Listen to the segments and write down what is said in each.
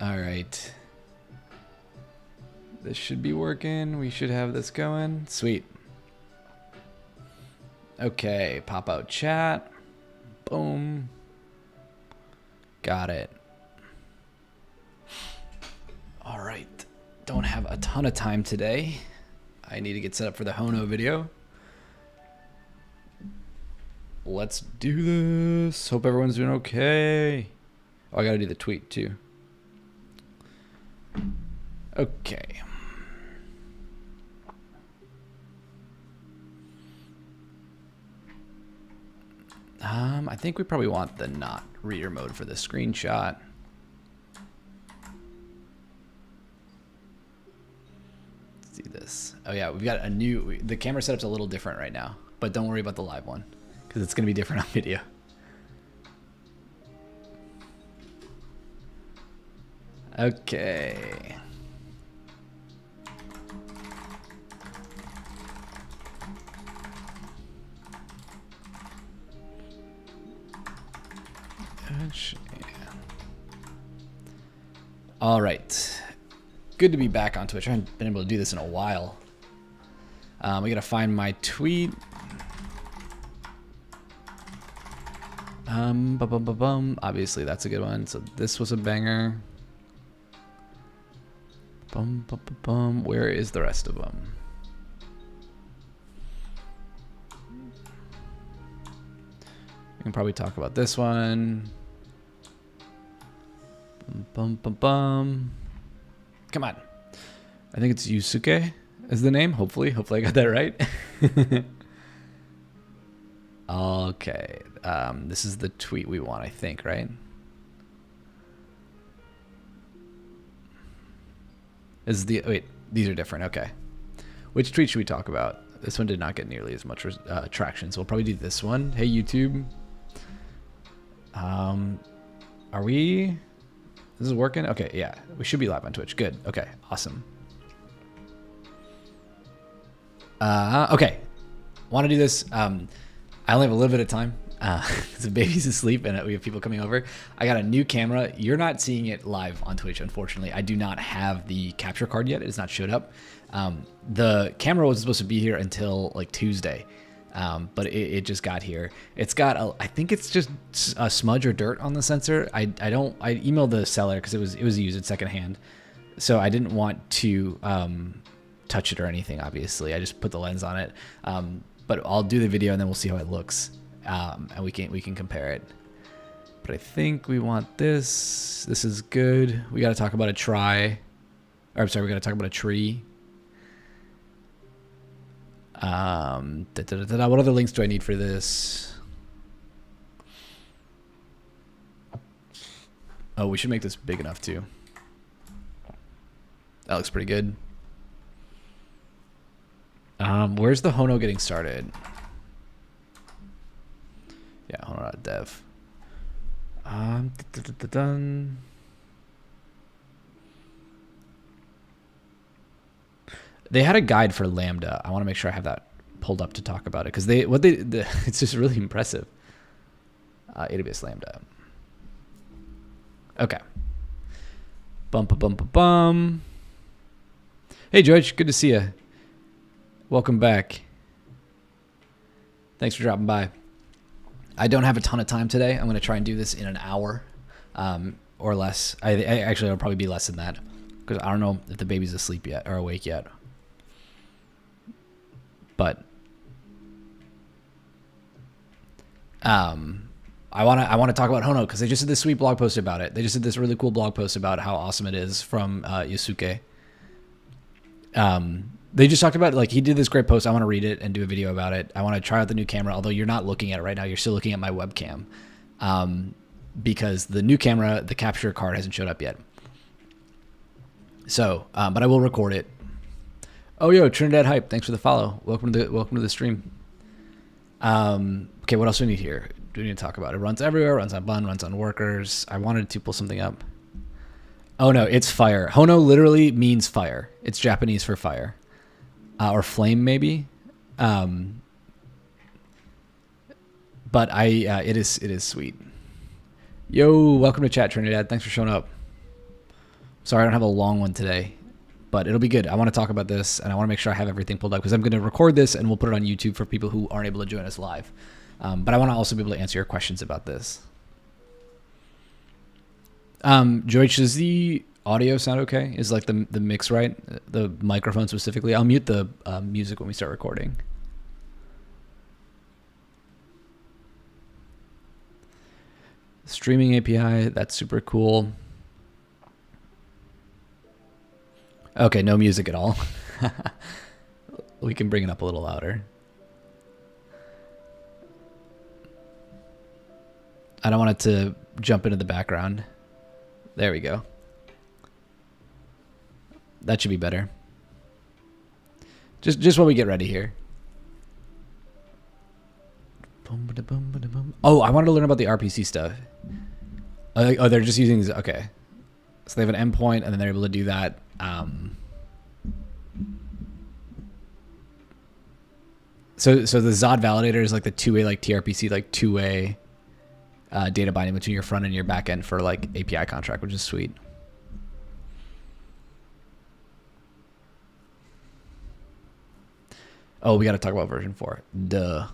All right. This should be working. We should have this going. Sweet. Okay, pop out chat. Boom. Got it. All right. Don't have a ton of time today. I need to get set up for the Hono video. Let's do this. Hope everyone's doing okay. Oh, I gotta do the tweet too. Okay. I think we probably want the not reader mode for the screenshot. Let's do this. Oh yeah, we've got a new, the camera setup's a little different right now, but don't worry about the live one because it's going to be different on video. Okay. All right. Good to be back on Twitch. I haven't been able to do this in a while. We gotta find my tweet. Obviously, that's a good one. So this was a banger. Where is the rest of them? We can probably talk about this one. Come on. I think it's Yusuke is the name. Hopefully I got that right. Okay. This is the tweet we want, I think, right? Is the wait? These are different. Okay. Which tweet should we talk about? This one did not get nearly as much traction, so we'll probably do this one. Hey YouTube. Are we? This is working? Okay, yeah. We should be live on Twitch. Good. Okay, awesome. Okay. Want to do this. I only have a little bit of time because the baby's asleep and we have people coming over. I got a new camera. You're not seeing it live on Twitch, unfortunately. I do not have the capture card yet. It has not showed up. The camera was supposed to be here until like Tuesday. But it just got here. It's got I think it's just a smudge or dirt on the sensor. I emailed the seller because it was used secondhand, so I didn't want to touch it or anything. Obviously, I just put the lens on it. But I'll do the video and then we'll see how it looks, and we can compare it. But I think we want this. This is good. We got to talk about a try. Or I'm sorry, we got to talk about a tree. What other links do I need for this? Oh, we should make this big enough too. That looks pretty good. Where's the Hono getting started? Yeah, Hono.dev. They had a guide for Lambda. I want to make sure I have that pulled up to talk about it because it's just really impressive. AWS Lambda. Okay. Bum. Hey George, good to see you. Welcome back. Thanks for dropping by. I don't have a ton of time today. I'm going to try and do this in an hour or less. I actually, it'll probably be less than that because I don't know if the baby's asleep yet or awake yet. But I want to talk about Hono because they just did this sweet blog post about it. They just did this really cool blog post about how awesome it is from Yusuke. They just talked about, like, he did this great post. I want to read it and do a video about it. I want to try out the new camera, although you're not looking at it right now. You're still looking at my webcam because the new camera, the capture card hasn't showed up yet. So, but I will record it. Oh, yo, Trinidad Hype. Thanks for the follow. Welcome to the stream. Okay, what else do we need here? Do we need to talk about? It runs everywhere, runs on Bun, runs on workers. I wanted to pull something up. Oh, no, it's fire. Hono literally means fire. It's Japanese for fire. Or flame, maybe. But it is sweet. Yo, welcome to chat, Trinidad. Thanks for showing up. Sorry, I don't have a long one today, but it'll be good. I want to talk about this, and I want to make sure I have everything pulled up because I'm going to record this, and we'll put it on YouTube for people who aren't able to join us live. But I want to also be able to answer your questions about this. Joyce, does the audio sound okay? Is like the mix right? The microphone specifically? I'll mute the music when we start recording. Streaming API, that's super cool. Okay, no music at all. We can bring it up a little louder. I don't want it to jump into the background. There we go. That should be better. Just while we get ready here. Oh, I wanted to learn about the RPC stuff. Oh, they're just using... Okay. So they have an endpoint, and then they're able to do that. So the Zod validator is like the two-way, like TRPC, like two-way data binding between your front and your back end for like API contract, which is sweet. Oh, we got to talk about version 4. Duh.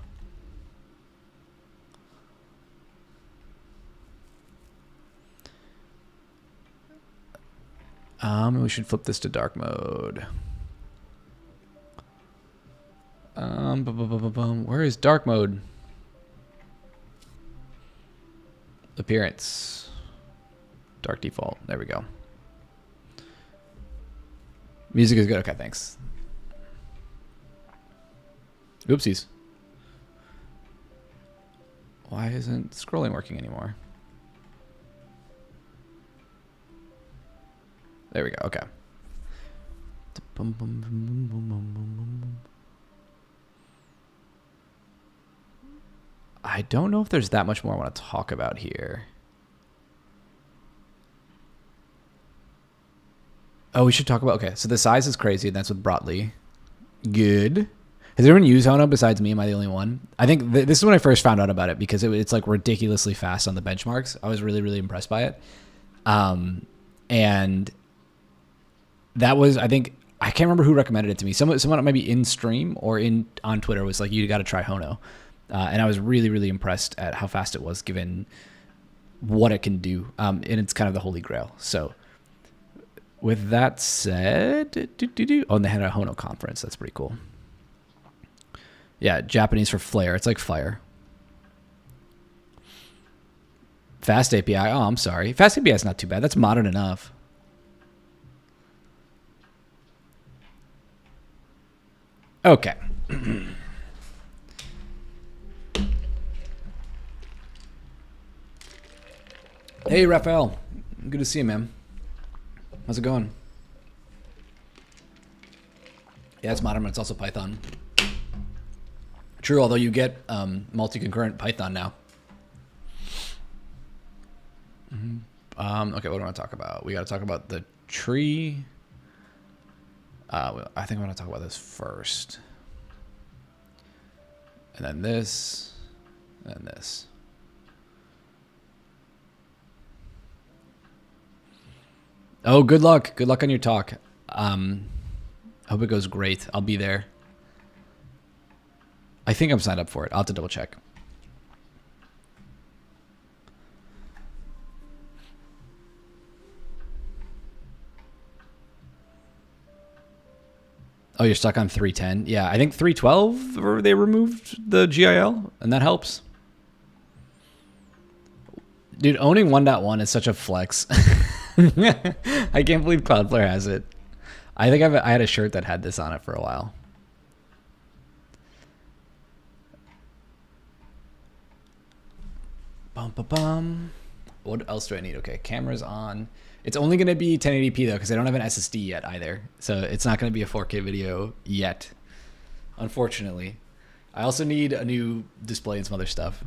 We should flip this to dark mode. Where is dark mode? Appearance. Dark default. There we go. Music is good. Okay, thanks. Oopsies. Why isn't scrolling working anymore? There we go. Okay. I don't know if there's that much more I want to talk about here. Oh, we should talk about... Okay, so the size is crazy, and that's with Brotli. Good. Has anyone used Hono besides me? Am I the only one? I think this is when I first found out about it because it's like ridiculously fast on the benchmarks. I was really, really impressed by it. And that was, I think, I can't remember who recommended it to me. Someone maybe in stream or on Twitter was like, you got to try Hono. And I was really, really impressed at how fast it was given what it can do. And it's kind of the holy grail. So with that said, oh, and they had a Hono conference. That's pretty cool. Yeah, Japanese for flare. It's like fire. Fast API. Oh, I'm sorry. Fast API is not too bad. That's modern enough. Okay. Hey, Raphael. Good to see you, man. How's it going? Yeah, it's modern, but it's also Python. True, although you get multi-concurrent Python now. Okay, what do I want to talk about? We got to talk about the tree. I think I want to talk about this first. And then this. And then this. Oh, good luck. Good luck on your talk. I hope it goes great. I'll be there. I think I'm signed up for it. I'll have to double check. Oh, you're stuck on 310? Yeah, I think 312 they removed the GIL, and that helps. Dude, owning 1.1 is such a flex. I can't believe Cloudflare has it. I think I had a shirt that had this on it for a while. What else do I need? Okay, camera's on. It's only going to be 1080p though, because I don't have an SSD yet either. So it's not going to be a 4K video yet, unfortunately. I also need a new display and some other stuff.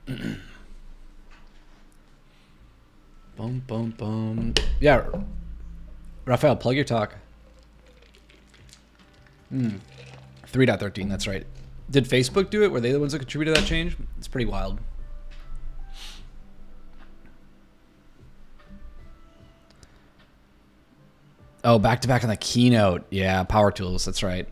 Boom, boom, boom. Yeah, Raphael, plug your talk. 3.13, that's right. Did Facebook do it? Were they the ones that contributed to that change? It's pretty wild. Oh, back to back on the keynote. Yeah, Power Tools. That's right.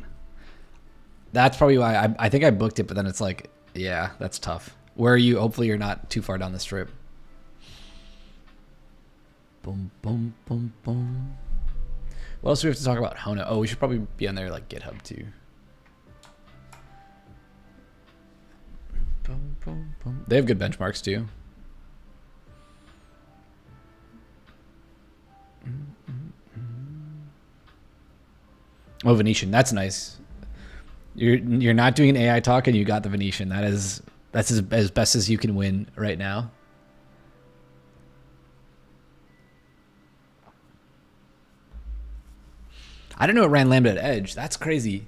That's probably why I think I booked it, but then it's like, yeah, that's tough. Where are you? Hopefully you're not too far down this trip. Boom, boom, boom, boom. What else do we have to talk about? Hono. Oh, we should probably be on their like GitHub too. Boom, boom, boom. They have good benchmarks too. Oh, Venetian. That's nice. You're not doing an AI talk and you got the Venetian. That's as best as you can win right now. I didn't know it ran Lambda at Edge. That's crazy.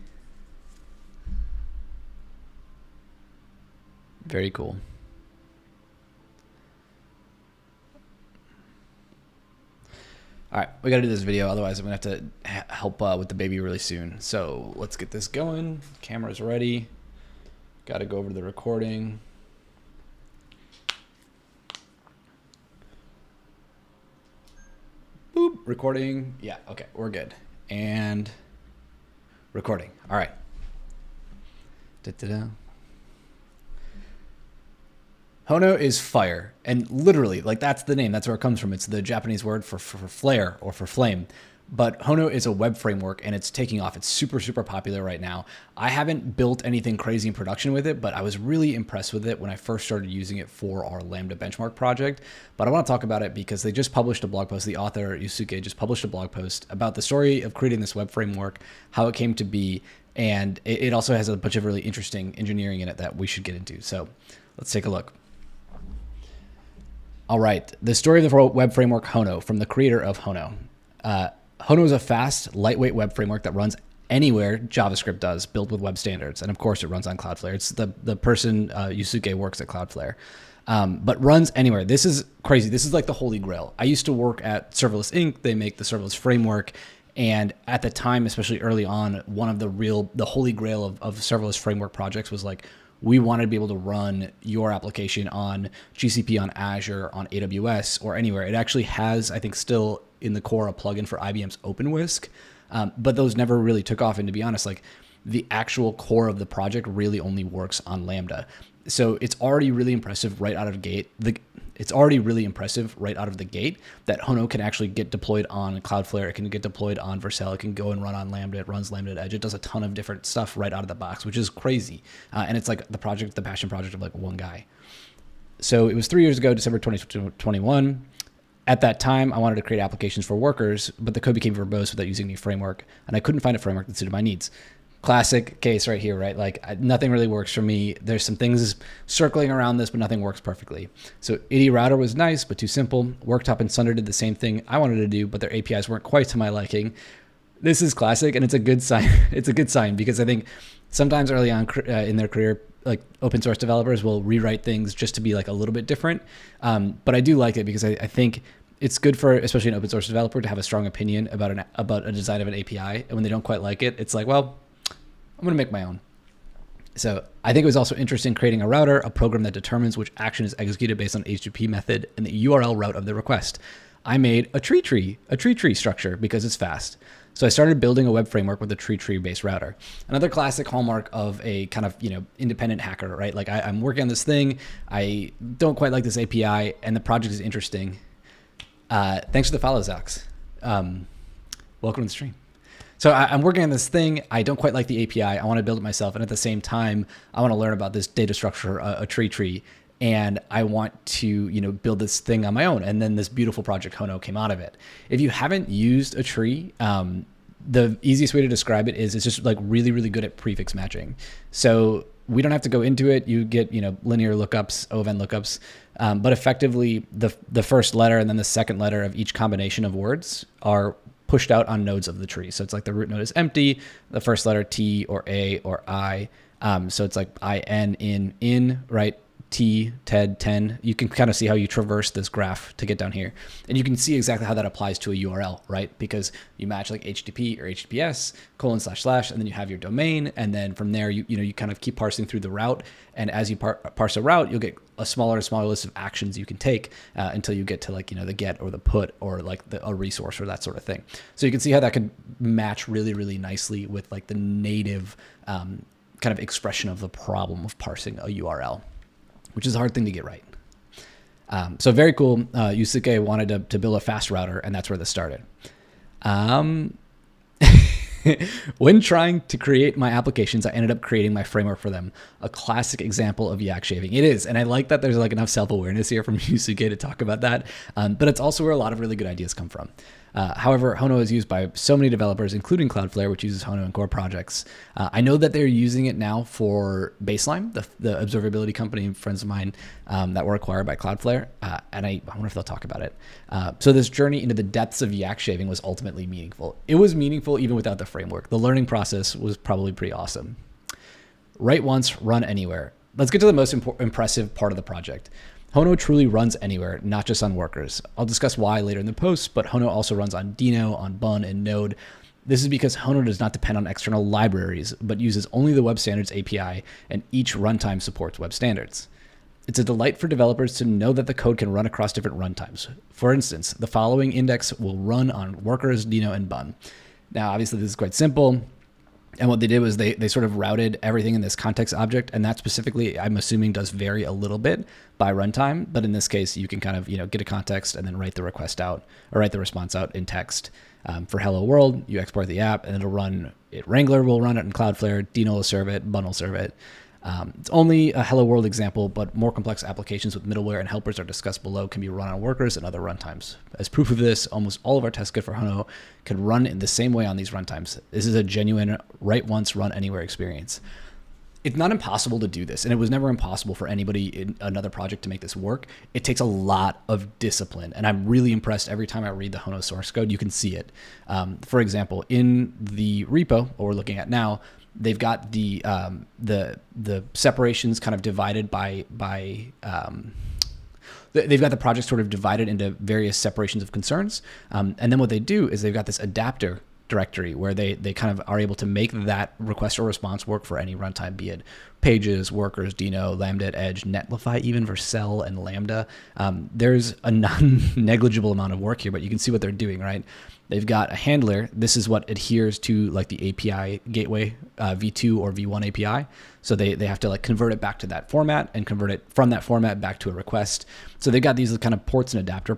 Very cool. All right, we got to do this video. Otherwise, I'm going to have to help with the baby really soon. So let's get this going. Camera's ready. Got to go over to the recording. Boop, recording. Yeah, okay, we're good. And recording. All right. Da-da-da. Hono is fire, and literally, like that's the name. That's where it comes from. It's the Japanese word for flare or for flame. But Hono is a web framework, and it's taking off. It's super, super popular right now. I haven't built anything crazy in production with it, but I was really impressed with it when I first started using it for our Lambda benchmark project. But I want to talk about it because they just published a blog post. The author, Yusuke, just published a blog post about the story of creating this web framework, how it came to be, and it also has a bunch of really interesting engineering in it that we should get into. So let's take a look. All right, the story of the web framework Hono from the creator of Hono. Hono is a fast, lightweight web framework that runs anywhere JavaScript does, built with web standards. And of course, it runs on Cloudflare. It's the person, Yusuke, works at Cloudflare, but runs anywhere. This is crazy. This is like the holy grail. I used to work at Serverless Inc. They make the serverless framework. And at the time, especially early on, one of the holy grail of serverless framework projects was like, we wanted to be able to run your application on GCP, on Azure, on AWS, or anywhere. It actually has, I think, still in the core a plugin for IBM's OpenWhisk, but those never really took off. And to be honest, like the actual core of the project really only works on Lambda. So it's already really impressive right out of the gate. It's already really impressive right out of the gate that Hono can actually get deployed on Cloudflare. It can get deployed on Vercel. It can go and run on Lambda. It runs Lambda at Edge. It does a ton of different stuff right out of the box, which is crazy. And it's like the passion project of like one guy. So it was 3 years ago, December 2021. At that time, I wanted to create applications for workers, but the code became verbose without using any framework, and I couldn't find a framework that suited my needs. Classic case right here, right? Like nothing really works for me. There's some things circling around this, but nothing works perfectly. So ID router was nice, but too simple. Worktop and Sunder did the same thing I wanted to do, but their APIs weren't quite to my liking. This is classic, and it's a good sign. It's a good sign because I think sometimes early on in their career, like open source developers will rewrite things just to be like a little bit different. But I do like it because I think it's good for, especially an open source developer, to have a strong opinion about a design of an API. And when they don't quite like it, it's like, well, I'm going to make my own. So I think it was also interesting creating a router, a program that determines which action is executed based on HTTP method and the URL route of the request. I made a tree tree structure because it's fast. So I started building a web framework with a tree based router. Another classic hallmark of a kind of, independent hacker, right? Like I'm working on this thing. I don't quite like this API and the project is interesting. Thanks for the follow, Zox. Welcome to the stream. So I'm working on this thing. I don't quite like the API. I want to build it myself. And at the same time, I want to learn about this data structure, a tree. And I want to, build this thing on my own. And then this beautiful project Hono came out of it. If you haven't used a tree, the easiest way to describe it is it's just like really, really good at prefix matching. So we don't have to go into it. You get, linear lookups, OVN lookups, but effectively the first letter and then the second letter of each combination of words are pushed out on nodes of the tree. So it's like the root node is empty, the first letter T or A or I. So it's like IN in, right? TED10, you can kind of see how you traverse this graph to get down here. And you can see exactly how that applies to a URL, right? Because you match like HTTP or HTTPS, // and then you have your domain. And then from there, you kind of keep parsing through the route. And as you parse a route, you'll get a smaller and smaller list of actions you can take until you get to like, the get or the put or like a resource or that sort of thing. So you can see how that could match really, really nicely with like the native kind of expression of the problem of parsing a URL, which is a hard thing to get right. So very cool. Yusuke wanted to build a fast router, and that's where this started. When trying to create my applications, I ended up creating my framework for them. A classic example of yak shaving. It is, and I like that there's like enough self-awareness here from Yusuke to talk about that. But it's also where a lot of really good ideas come from. However, Hono is used by so many developers, including Cloudflare, which uses Hono in core projects. I know that they're using it now for Baseline, the observability company, friends of mine that were acquired by Cloudflare. And I wonder if they'll talk about it. So this journey into the depths of yak shaving was ultimately meaningful. It was meaningful even without the framework. The learning process was probably pretty awesome. Write once, run anywhere. Let's get to the most impressive part of the project. Hono truly runs anywhere, not just on workers. I'll discuss why later in the post, but Hono also runs on Dino, on Bun, and Node. This is because Hono does not depend on external libraries, but uses only the Web Standards API, and each runtime supports web standards. It's a delight for developers to know that the code can run across different runtimes. For instance, the following index will run on workers, Dino, and Bun. Now, obviously, this is quite simple. And what they did was they sort of routed everything in this context object, and that specifically, I'm assuming, does vary a little bit by runtime. But in this case, you can kind of get a context and then write the request out or write the response out in text. For Hello World, you export the app, and it'll run it. Wrangler will run it in Cloudflare. Dino will serve it. Bun will serve it. It's only a Hello World example, but more complex applications with middleware and helpers are discussed below can be run on workers and other runtimes. As proof of this, almost all of our test code for Hono can run in the same way on these runtimes. This is a genuine write once, run anywhere experience. It's not impossible to do this, and it was never impossible for anybody in another project to make this work. It takes a lot of discipline, and I'm really impressed every time I read the Hono source code. You can see it. For example, in the repo, what we're looking at now, they've got the separations kind of divided by they've got the project sort of divided into various separations of concerns. And then what they do is they've got this adapter directory where they kind of are able to make that request or response work for any runtime, be it Pages, Workers, Dino, Lambda at Edge, Netlify, even for Cell and Lambda. There's a non-negligible amount of work here, but you can see what they're doing, right? They've got a handler. This is what adheres to like the API gateway, V2 or V1 API. So they have to like convert it back to that format and convert it from that format back to a request. So they've got these kind of ports and adapter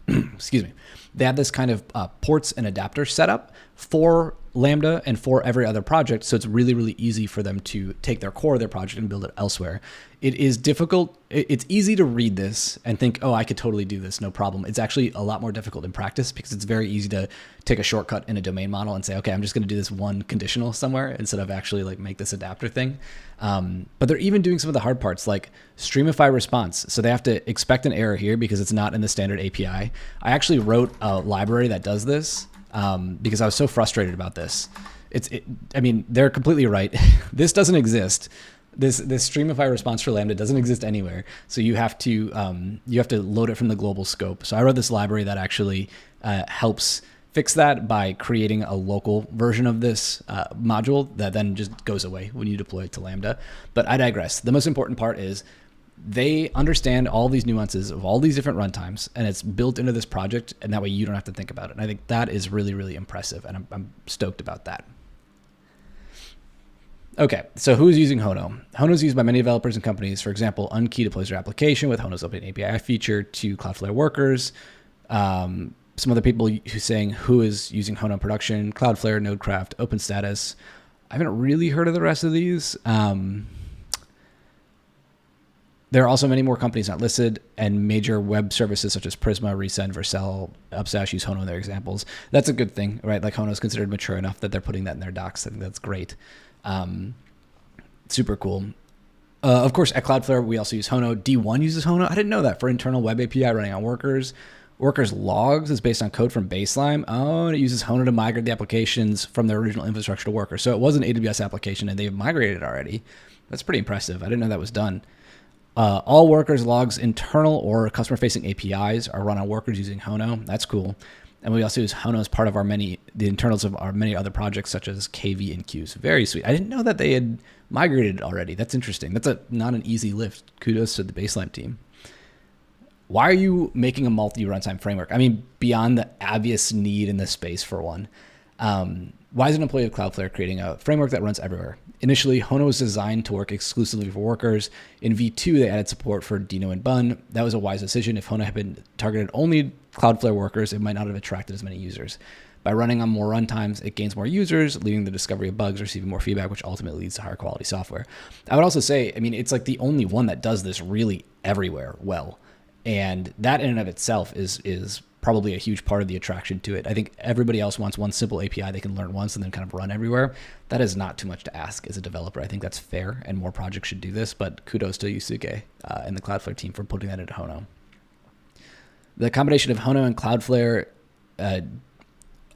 excuse me. They have this kind of ports and adapter setup for Lambda and for every other project. So it's really, really easy for them to take their core of their project and build it elsewhere. It is difficult. It's easy to read this and think, oh, I could totally do this, no problem. It's actually a lot more difficult in practice because it's very easy to take a shortcut in a domain model and say, okay, I'm just going to do this one conditional somewhere instead of actually like make this adapter thing. But they're even doing some of the hard parts like streamify response. So they have to expect an error here because it's not in the standard API. I actually wrote a library that does this because I was so frustrated about this. I mean, they're completely right. This doesn't exist. This streamify response for Lambda doesn't exist anywhere. So you have to load it from the global scope. So I wrote this library that actually helps fix that by creating a local version of this module that then just goes away when you deploy it to Lambda. But I digress. The most important part is they understand all these nuances of all these different runtimes, and it's built into this project, and that way you don't have to think about it. And I think that is really, really impressive, and I'm stoked about that. Okay, so who's using Hono? Hono is used by many developers and companies. For example, Unkey deploys their application with Hono's open API feature to Cloudflare workers. Some other people who's saying who is using Hono in production: Cloudflare, Nodecraft, OpenStatus. I haven't really heard of the rest of these. There are also many more companies not listed, and major web services such as Prisma, Resend, Vercel, Upstash use Hono in their examples. That's a good thing, right? Like Hono is considered mature enough that they're putting that in their docs. I think that's great. Super cool. Of course, at Cloudflare, we also use Hono. D1 uses Hono. I didn't know that for internal web API running on workers. Workers logs is based on code from Baseline. Oh, and it uses Hono to migrate the applications from their original infrastructure to Workers. So it was an AWS application and they've migrated already. That's pretty impressive. I didn't know that was done. All Workers logs, internal or customer-facing APIs, are run on Workers using Hono. That's cool. And we also use Hono as part of the internals of our many other projects, such as KV and queues. Very sweet. I didn't know that they had migrated already. That's interesting. That's not an easy lift. Kudos to the Baseline team. Why are you making a multi-runtime framework? I mean, beyond the obvious need in this space for one. Why is an employee of Cloudflare creating a framework that runs everywhere? Initially, Hono was designed to work exclusively for Workers. In V2, they added support for Dino and Bun. That was a wise decision. If Hono had been targeted only Cloudflare Workers, it might not have attracted as many users. By running on more runtimes, it gains more users, leading to the discovery of bugs, receiving more feedback, which ultimately leads to higher quality software. I would also say, I mean, it's like the only one that does this really everywhere well. And that in and of itself is probably a huge part of the attraction to it. I think everybody else wants one simple API they can learn once and then kind of run everywhere. That is not too much to ask as a developer. I think that's fair, and more projects should do this, but kudos to Yusuke and the Cloudflare team for putting that into Hono. The combination of Hono and Cloudflare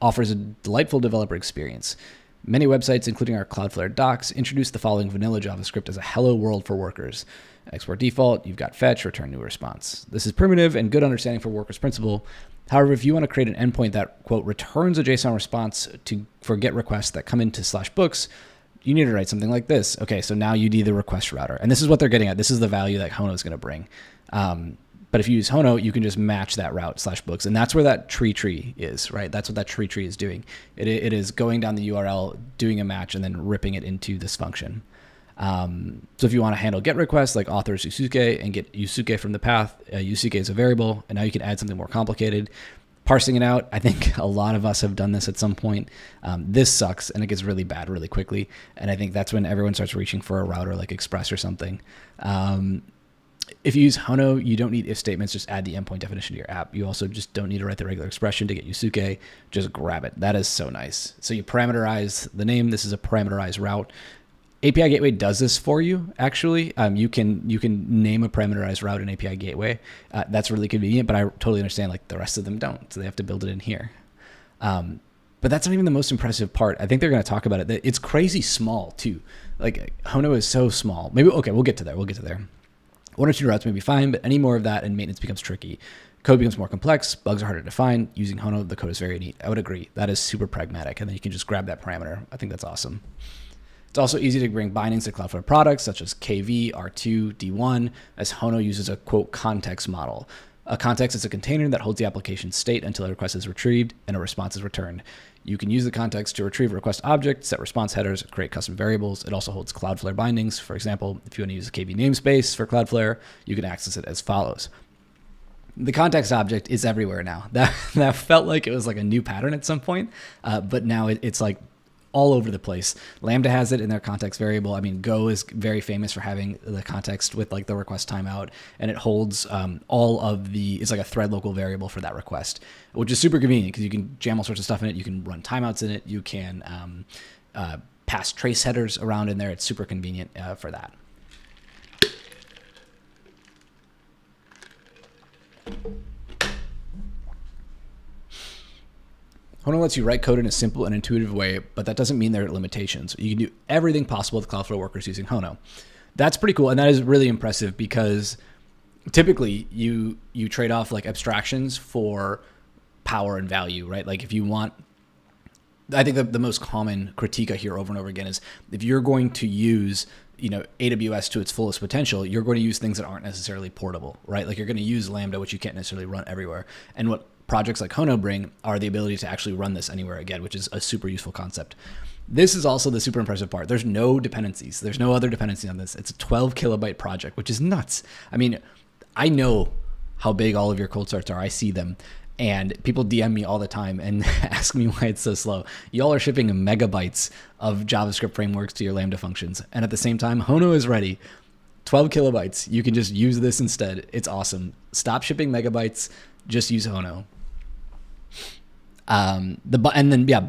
offers a delightful developer experience. Many websites, including our Cloudflare docs, introduce the following vanilla JavaScript as a hello world for Workers. Export default, you've got fetch, return new response. This is primitive and good understanding for Workers principle. However, if you want to create an endpoint that, quote, returns a JSON response for GET requests that come into /books, you need to write something like this. Okay, so now you need the request router. And this is what they're getting at. This is the value that Hono is going to bring. But if you use Hono, you can just match that route /books. And that's where that tree is, right? That's what that tree is doing. It is going down the URL, doing a match, and then ripping it into this function. So if you want to handle GET requests like authors Yusuke and get Yusuke from the path, Yusuke is a variable, and now you can add something more complicated. Parsing it out, I think a lot of us have done this at some point. This sucks, and it gets really bad really quickly. And I think that's when everyone starts reaching for a router like Express or something. If you use Hono, you don't need if statements, just add the endpoint definition to your app. You also just don't need to write the regular expression to get Yusuke, just grab it. That is so nice. So you parameterize the name. This is a parameterized route. API Gateway does this for you, actually. You can name a parameterized route in API Gateway. That's really convenient, but I totally understand like the rest of them don't, so they have to build it in here. But that's not even the most impressive part. I think they're going to talk about it. It's crazy small, too. Like, Hono is so small. Maybe, okay, we'll get to there. One or two routes may be fine, but any more of that and maintenance becomes tricky. Code becomes more complex. Bugs are harder to find. Using Hono, the code is very neat. I would agree. That is super pragmatic, and then you can just grab that parameter. I think that's awesome. It's also easy to bring bindings to Cloudflare products such as KV, R2, D1, as Hono uses a, quote, context model. A context is a container that holds the application state until a request is retrieved and a response is returned. You can use the context to retrieve a request object, set response headers, create custom variables. It also holds Cloudflare bindings. For example, if you want to use a KV namespace for Cloudflare, you can access it as follows. The context object is everywhere now. That felt like it was like a new pattern at some point, but now it's like all over the place. Lambda has it in their context variable. I mean, Go is very famous for having the context with like the request timeout, and it holds all of it's like a thread local variable for that request, which is super convenient because you can jam all sorts of stuff in it. You can run timeouts in it. You can pass trace headers around in there. It's super convenient for that. Hono lets you write code in a simple and intuitive way, but that doesn't mean there are limitations. You can do everything possible with Cloudflare Workers using Hono. That's pretty cool, and that is really impressive because typically you trade off like abstractions for power and value, right? Like if you want, I think the most common critique I hear over and over again is if you're going to use AWS to its fullest potential, you're going to use things that aren't necessarily portable, right? Like you're going to use Lambda, which you can't necessarily run everywhere. And what projects like Hono bring are the ability to actually run this anywhere again, which is a super useful concept. This is also the super impressive part. There's no dependencies. There's no other dependency on this. It's a 12 kilobyte project, which is nuts. I mean, I know how big all of your cold starts are. I see them. And people DM me all the time and ask me why it's so slow. Y'all are shipping megabytes of JavaScript frameworks to your Lambda functions. And at the same time, Hono is ready. 12 kilobytes. You can just use this instead. It's awesome. Stop shipping megabytes. Just use Hono.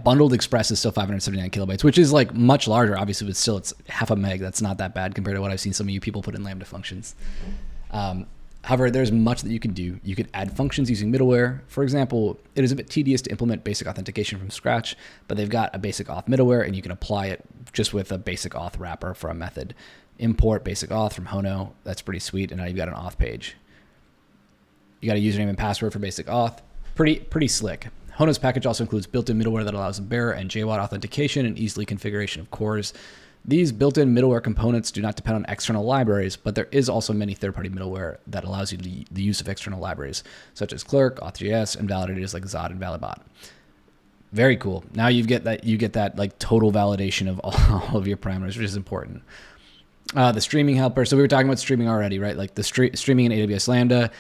Bundled Express is still 579 kilobytes, which is like much larger, obviously, but still it's half a meg. That's not that bad compared to what I've seen some of you people put in Lambda functions. However, there's much that you can do. You could add functions using middleware. For example, it is a bit tedious to implement basic authentication from scratch, but they've got a basic auth middleware, and you can apply it just with a basic auth wrapper for a method. Import basic auth from Hono. That's pretty sweet. And now you've got an auth page. You got a username and password for basic auth. Pretty slick. Hono's package also includes built-in middleware that allows bearer and JWT authentication and easily configuration of cores. These built-in middleware components do not depend on external libraries, but there is also many third-party middleware that allows you the use of external libraries, such as Clerk, Auth.js, and validators like Zod and Validbot. Very cool. Now you get that like total validation of all of your parameters, which is important. The streaming helper. So we were talking about streaming already, right? Like the streaming in AWS Lambda.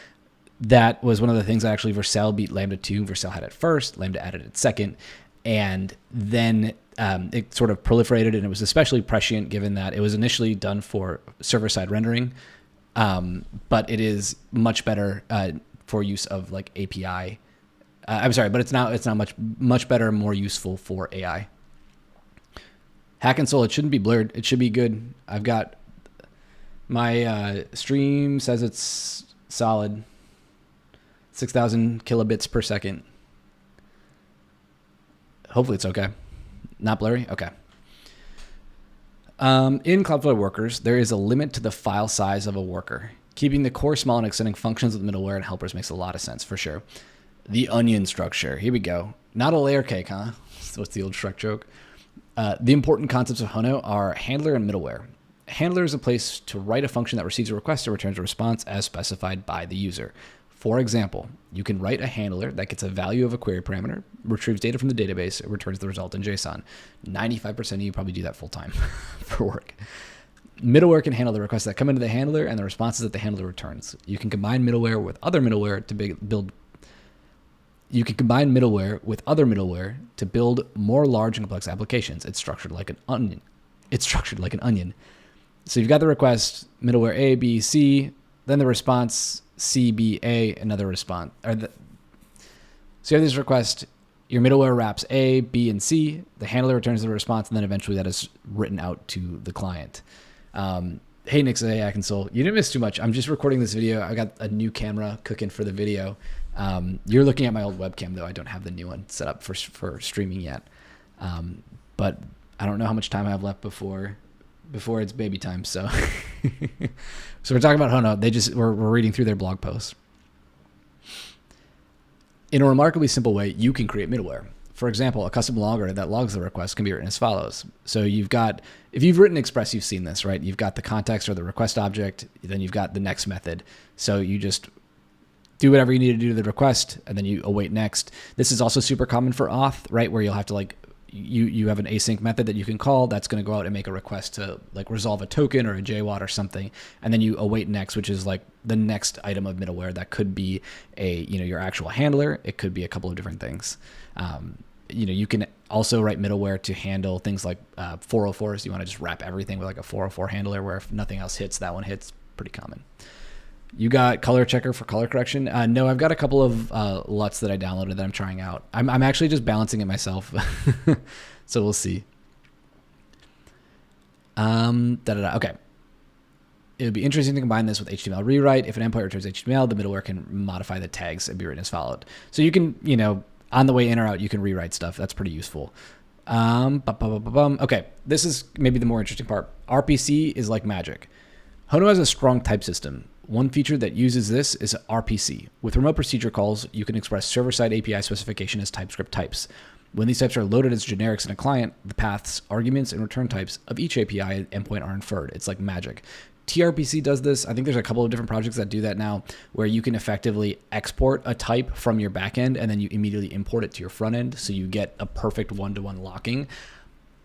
That was one of the things that actually Vercel beat Lambda 2. Vercel had it first, Lambda added it second, and then it sort of proliferated, and it was especially prescient given that it was initially done for server-side rendering, but it is much better for use of like API. I'm sorry, but it's now much better, more useful for AI. Hack and Soul, it shouldn't be blurred. It should be good. I've got my stream says it's solid. 6,000 kilobits per second. Hopefully it's okay. Not blurry? Okay. In Cloudflare workers, there is a limit to the file size of a worker. Keeping the core small and extending functions with middleware and helpers makes a lot of sense, for sure. The onion structure. Here we go. Not a layer cake, huh? So what's the old Shrek joke? The important concepts of Hono are handler and middleware. Handler is a place to write a function that receives a request and returns a response as specified by the user. For example, you can write a handler that gets a value of a query parameter, retrieves data from the database, and returns the result in JSON. 95% of you probably do that full time for work. Middleware can handle the requests that come into the handler and the responses that the handler returns. You can combine middleware with other middleware to build. You can combine middleware with other middleware to build more large and complex applications. It's structured like an onion. So you've got the request, middleware A, B, C, then the response C, B, A, another response. So you have this request, your middleware wraps A, B, and C, the handler returns the response, and then eventually that is written out to the client. Hey, Nick, hey, Hack and Soul. You didn't miss too much. I'm just recording this video. I got a new camera cooking for the video. You're looking at my old webcam, though. I don't have the new one set up for streaming yet. But I don't know how much time I have left before it's baby time. So so we're talking about Hono. We're reading through their blog posts. In a remarkably simple way, you can create middleware. For example, a custom logger that logs the request can be written as follows. So if you've written Express, you've seen this, right? You've got the context or the request object, then you've got the next method. So you just do whatever you need to do to the request, and then you await next. This is also super common for auth, right? Where you'll have to you have an async method that you can call that's going to go out and make a request to resolve a token or a JWT or something, and then you await next, which is like the next item of middleware. That could be your actual handler. It could be a couple of different things. You can also write middleware to handle things like 404s. You want to just wrap everything with like a 404 handler where if nothing else hits, that one hits. Pretty common. You got color checker for color correction? No, I've got a couple of LUTs that I downloaded that I'm trying out. I'm actually just balancing it myself. So we'll see. Okay. It would be interesting to combine this with HTML rewrite. If an endpoint returns HTML, the middleware can modify the tags and be written as followed. So you can, on the way in or out, you can rewrite stuff. That's pretty useful. Okay, this is maybe the more interesting part. RPC is like magic. Hono has a strong type system. One feature that uses this is RPC. With remote procedure calls, you can express server-side API specification as TypeScript types. When these types are loaded as generics in a client, the paths, arguments, and return types of each API endpoint are inferred. It's like magic. TRPC does this. I think there's a couple of different projects that do that now, where you can effectively export a type from your backend and then you immediately import it to your front end, so you get a perfect one-to-one locking.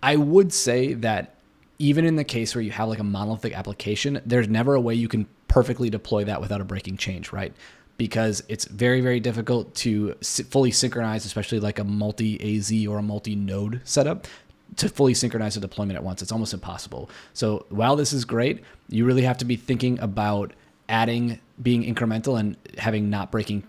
I would say that even in the case where you have like a monolithic application, there's never a way you can perfectly deploy that without a breaking change, right? Because it's very, very difficult to fully synchronize, especially like a multi-AZ or a multi-node setup, to fully synchronize a deployment at once. It's almost impossible. So while this is great, you really have to be thinking about being incremental and having not breaking.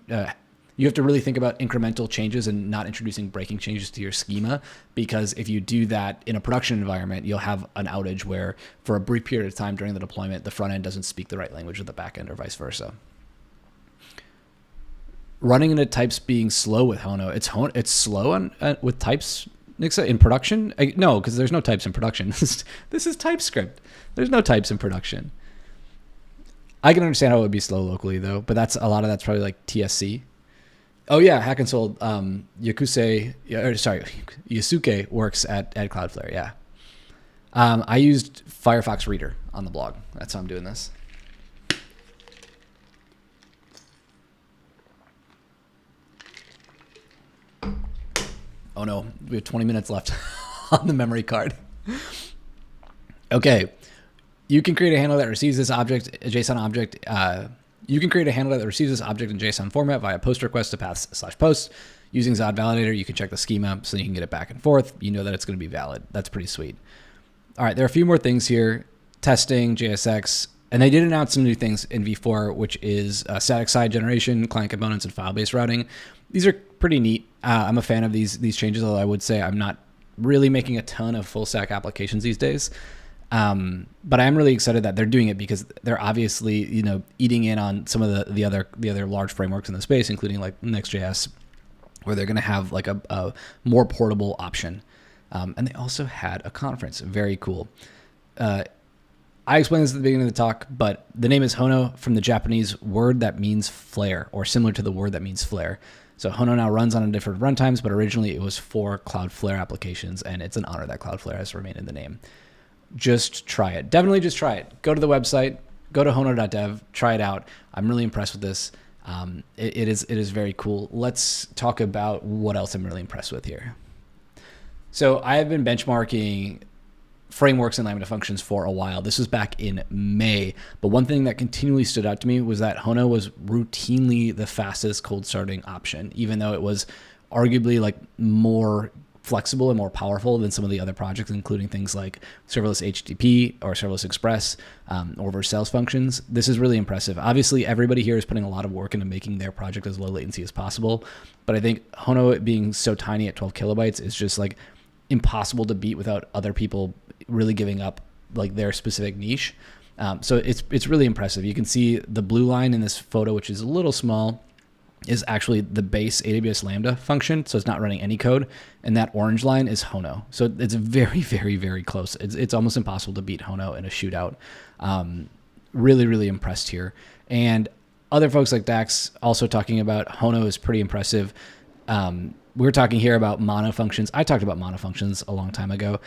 You have to really think about incremental changes and not introducing breaking changes to your schema, because if you do that in a production environment, you'll have an outage where for a brief period of time during the deployment, the front end doesn't speak the right language of the back end or vice versa. running into types being slow with Hono. It's slow on with types in production. No, because there's no types in production. This is TypeScript. There's no types in production. I can understand how it would be slow locally though, but a lot of that's probably like TSC. Oh yeah, Hack and Sold. Yasuke works at Cloudflare. Yeah. I used Firefox Reader on the blog. That's how I'm doing this. Oh no, we have 20 minutes left on the memory card. Okay. You can create a handler that receives this object, a JSON object. You can create a handler that receives this object in JSON format via post request to path/post. Using Zod Validator, you can check the schema so you can get it back and forth. You know that it's going to be valid. That's pretty sweet. All right, there are a few more things here. Testing, JSX, and they did announce some new things in V4, which is static side generation, client components, and file-based routing. These are pretty neat. I'm a fan of these changes, although I would say I'm not really making a ton of full stack applications these days. But I'm really excited that they're doing it because they're obviously, eating in on some of the other large frameworks in the space, including like Next.js, where they're going to have like a more portable option. And they also had a conference. Very cool. I explained this at the beginning of the talk, but the name is Hono from the Japanese word that means flare, or similar to the word that means flare. So Hono now runs on different runtimes, but originally it was for Cloudflare applications, and it's an honor that Cloudflare has remained in the name. Just try it. Definitely just try it. Go to the website, go to hono.dev, try it out. I'm really impressed with this. It is very cool. Let's talk about what else I'm really impressed with here. So I have been benchmarking frameworks and Lambda functions for a while. This was back in May, but one thing that continually stood out to me was that Hono was routinely the fastest cold starting option, even though it was arguably like more flexible and more powerful than some of the other projects, including things like serverless HTTP or serverless Express or Vercels functions. This is really impressive. Obviously, everybody here is putting a lot of work into making their project as low latency as possible, but I think Hono being so tiny at 12 kilobytes is just like impossible to beat without other people really giving up like their specific niche. So it's really impressive. You can see the blue line in this photo, which is a little small, is actually the base AWS Lambda function. So it's not running any code. And that orange line is Hono. So it's very, very, very close. It's almost impossible to beat Hono in a shootout. Really, really impressed here. And other folks like Dax also talking about Hono is pretty impressive. We're talking here about mono functions. I talked about mono functions a long time ago.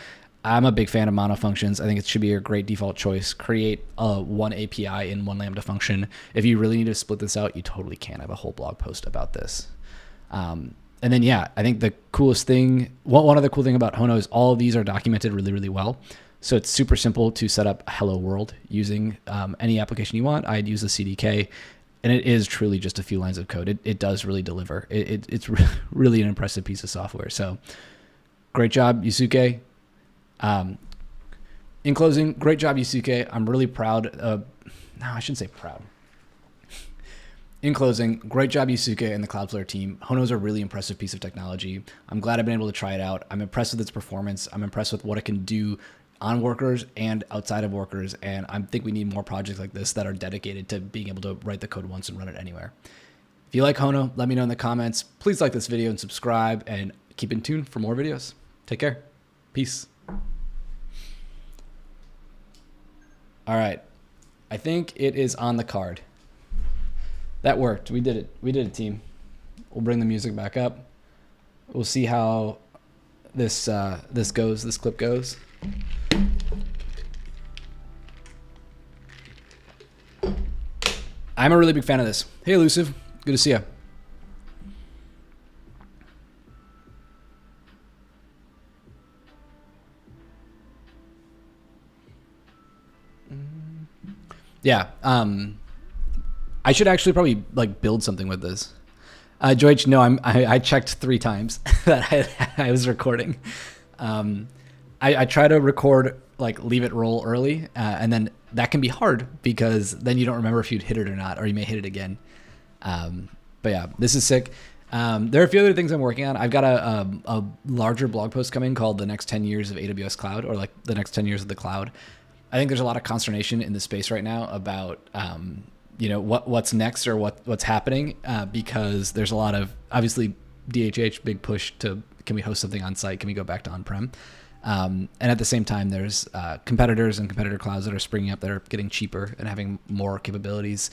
I'm a big fan of mono functions. I think it should be a great default choice. Create one API in one Lambda function. If you really need to split this out, you totally can. I have a whole blog post about this. And then, yeah, I think the coolest thing, one other cool thing about Hono is all of these are documented really, really well. So it's super simple to set up a hello world using any application you want. I'd use the CDK. And it is truly just a few lines of code. It does really deliver. It's really an impressive piece of software. So great job, Yusuke. In closing, great job, Yusuke. I'm really proud of, no, I shouldn't say proud. In closing, great job, Yusuke and the Cloudflare team. Hono is a really impressive piece of technology. I'm glad I've been able to try it out. I'm impressed with its performance. I'm impressed with what it can do on workers and outside of workers. And I think we need more projects like this that are dedicated to being able to write the code once and run it anywhere. If you like Hono, let me know in the comments. Please like this video and subscribe, and keep in tune for more videos. Take care. Peace. All right. I think it is on the card. That worked. We did it. We did it, team. We'll bring the music back up. We'll see how this clip goes. I'm a really big fan of this. Hey, Elusive. Good to see you. Yeah. I should actually probably like build something with this. George, no, I checked 3 times that I was recording. I try to record, like leave it roll early, and then that can be hard because then you don't remember if you'd hit it or not, or you may hit it again. But yeah, this is sick. There are a few other things I'm working on. I've got a larger blog post coming called The Next 10 Years of AWS Cloud, or like The Next 10 Years of the Cloud. I think there's a lot of consternation in the space right now about what's next or what's happening, because there's a lot of, obviously, DHH, big push to, can we host something on site? Can we go back to on-prem? And at the same time, there's competitors and competitor clouds that are springing up that are getting cheaper and having more capabilities.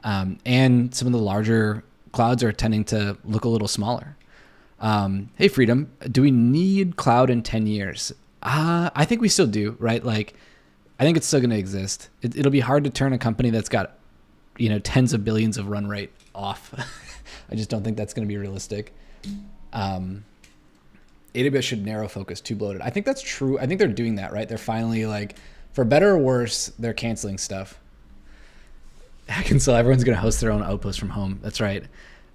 And some of the larger clouds are tending to look a little smaller. Hey, Freedom, do we need cloud in 10 years? I think we still do, right? Like, I think it's still going to exist. It'll be hard to turn a company that's got, tens of billions of run rate off. I just don't think that's going to be realistic. AWS should narrow focus, too bloated. I think that's true. I think they're doing that, right? They're finally, like, for better or worse, they're canceling stuff. So everyone's going to host their own outpost from home. That's right.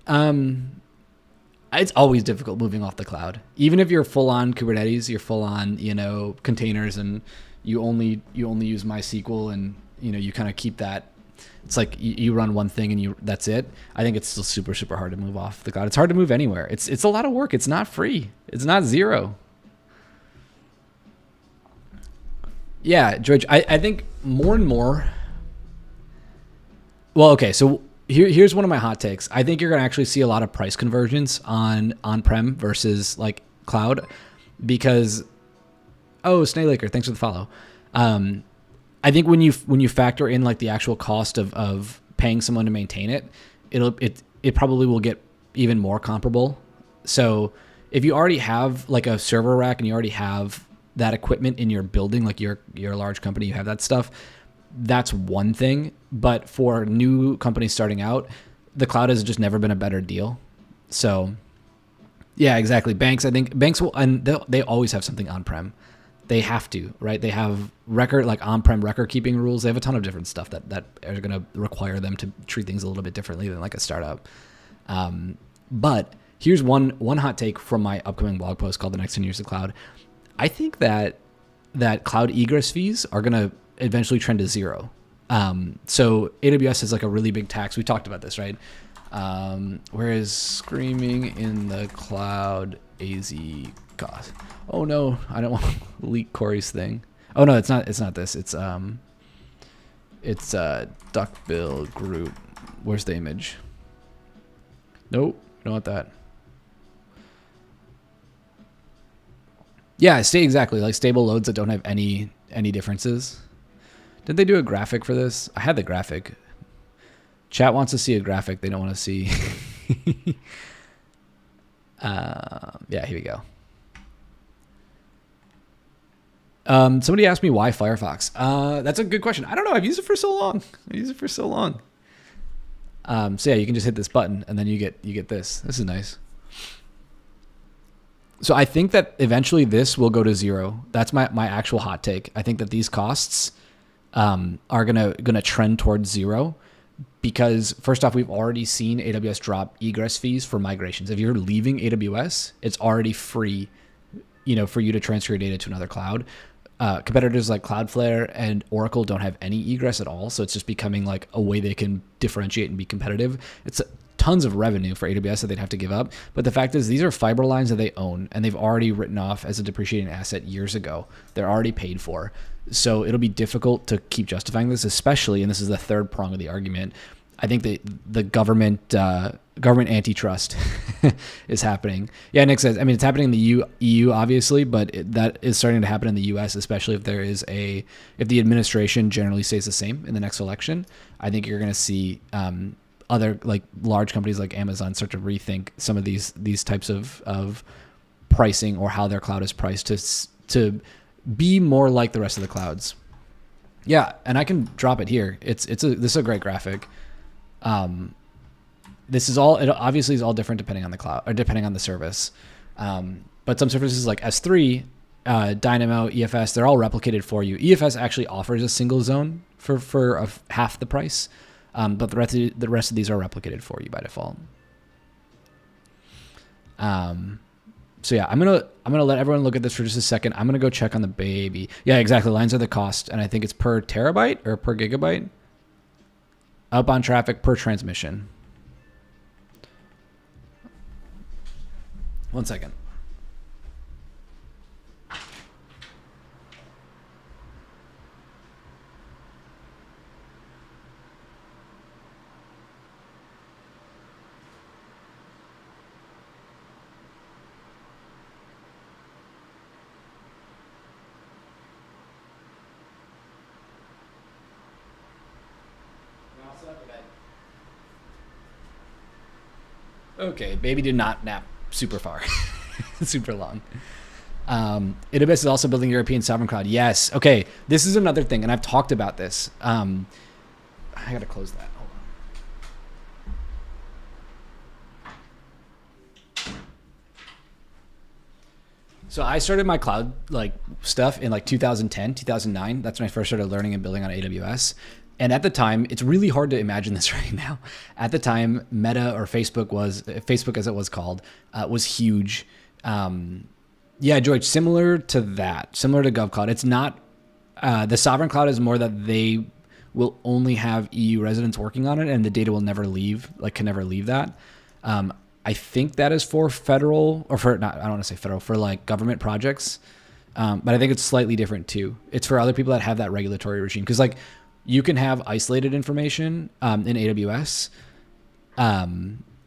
It's always difficult moving off the cloud. Even if you're full on Kubernetes, you're full on, containers, and you only use MySQL, and, you kind of keep that. It's like you run one thing and that's it. I think it's still super, super hard to move off the cloud. It's hard to move anywhere. It's a lot of work. It's not free. It's not zero. Yeah, George, I think more and more. Well, okay, so here's one of my hot takes. I think you're going to actually see a lot of price convergence on-prem versus like cloud, because, Snaylaker, thanks for the follow. I think when you factor in like the actual cost of paying someone to maintain it, it probably will get even more comparable. So if you already have like a server rack and you already have that equipment in your building, like you're a large company, you have that stuff, that's one thing. But for new companies starting out, the cloud has just never been a better deal. So yeah, exactly. I think banks will, and they always have something on-prem. They have to, right? They have on-prem record keeping rules. They have a ton of different stuff that are going to require them to treat things a little bit differently than like a startup. But here's one hot take from my upcoming blog post called "The Next 10 Years of Cloud." I think that cloud egress fees are going to eventually trend to zero. So AWS has like a really big tax. We talked about this, right? Where is screaming in the cloud AZ cost? Oh no, I don't want to leak Corey's thing. Oh no, it's not this. It's duckbill group. Where's the image? Nope, don't want that. Yeah, exactly like stable loads that don't have any differences. Did they do a graphic for this? I had the graphic. Chat wants to see a graphic. They don't want to see. Yeah, here we go. Somebody asked me why Firefox. That's a good question. I don't know. I've used it for so long. So yeah, you can just hit this button and then you get this. This is nice. So I think that eventually this will go to zero. That's my actual hot take. I think that these costs are gonna trend towards zero, because first off, we've already seen AWS drop egress fees for migrations. If you're leaving AWS, it's already free, for you to transfer your data to another cloud. Competitors like Cloudflare and Oracle don't have any egress at all, so it's just becoming like a way they can differentiate and be competitive. It's tons of revenue for AWS that they'd have to give up, but the fact is these are fiber lines that they own and they've already written off as a depreciating asset years ago. They're already paid for. So it'll be difficult to keep justifying this, especially, and this is the third prong of the argument, I think the government antitrust is happening. Yeah, Nick says, I mean, it's happening in the EU obviously, but that is starting to happen in the US, especially if if the administration generally stays the same in the next election. I think you're going to see other like large companies like Amazon start to rethink some of these types of pricing, or how their cloud is priced to be more like the rest of the clouds. Yeah, and I can drop it here. This is a great graphic. This is all, it obviously is all different depending on the cloud or depending on the service. But some services like S3, Dynamo, EFS, they're all replicated for you. EFS actually offers a single zone for half the price. But the rest of these are replicated for you by default. So yeah, I'm gonna let everyone look at this for just a second. I'm gonna go check on the baby. Yeah, exactly. Lines are the cost, and I think it's per terabyte or per gigabyte. Outbound traffic per transmission. One second. sit up for bed. Okay, baby did not nap super far, super long. AWS is also building European sovereign cloud. Yes. Okay. This is another thing, and I've talked about this. I gotta close that. Hold on. So I started my cloud like stuff in like 2010, 2009. That's when I first started learning and building on AWS. And at the time, it's really hard to imagine this right now. At the time, Meta or Facebook as it was called, was huge. Yeah, George, similar to that, similar to GovCloud. It's not, the sovereign cloud is more that they will only have EU residents working on it and the data will never leave, like can never leave that. I think that is for federal, or for, not, I don't want to say federal, for like government projects. But I think it's slightly different too. It's for other people that have that regulatory regime. Cause like you can have isolated information in AWS,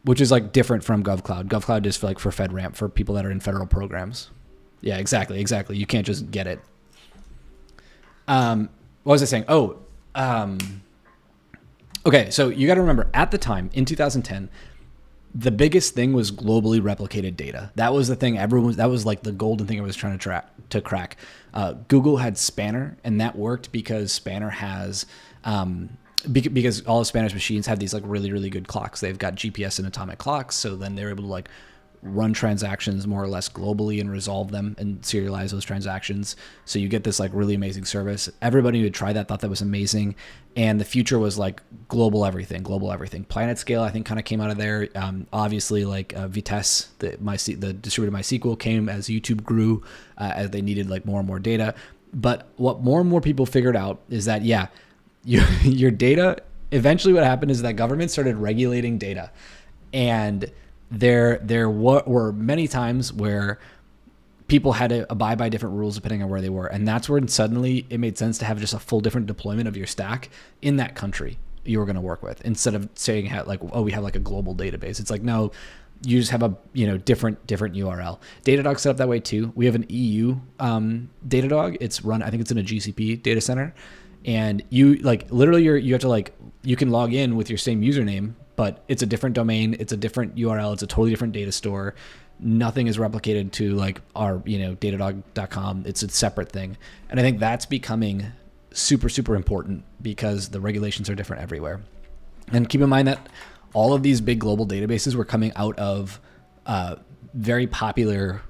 which is like different from GovCloud. GovCloud is for like for FedRAMP, for people that are in federal programs. Yeah, exactly. You can't just get it. What was I saying? Okay. So you got to remember at the time in 2010, the biggest thing was globally replicated data. That was the thing that was like the golden thing I was trying to crack. Google had Spanner, and that worked because Spanner has, because all of Spanner's machines have these like really, really good clocks. They've got GPS and atomic clocks. So then they're able to like run transactions more or less globally and resolve them and serialize those transactions. So you get this like really amazing service. Everybody who had tried that thought that was amazing. And the future was like global everything. Planet Scale, I think, kind of came out of there. Obviously, like Vitesse, the distributed MySQL came as YouTube grew, as they needed like more and more data. But what more and more people figured out is that, yeah, your data, eventually what happened is that government started regulating data. And there were many times where people had to abide by different rules depending on where they were. And that's when suddenly it made sense to have just a full different deployment of your stack in that country you were going to work with, instead of saying like, oh, we have like a global database. It's like, no, you just have a, different URL. Datadog set up that way too. We have an EU Datadog. It's run, I think it's in a GCP data center. And you like literally you have to like, you can log in with your same username, but it's a different domain. It's a different URL. It's a totally different data store. Nothing is replicated to like our, datadog.com. It's a separate thing. And I think that's becoming super, super important because the regulations are different everywhere. And keep in mind that all of these big global databases were coming out of very popular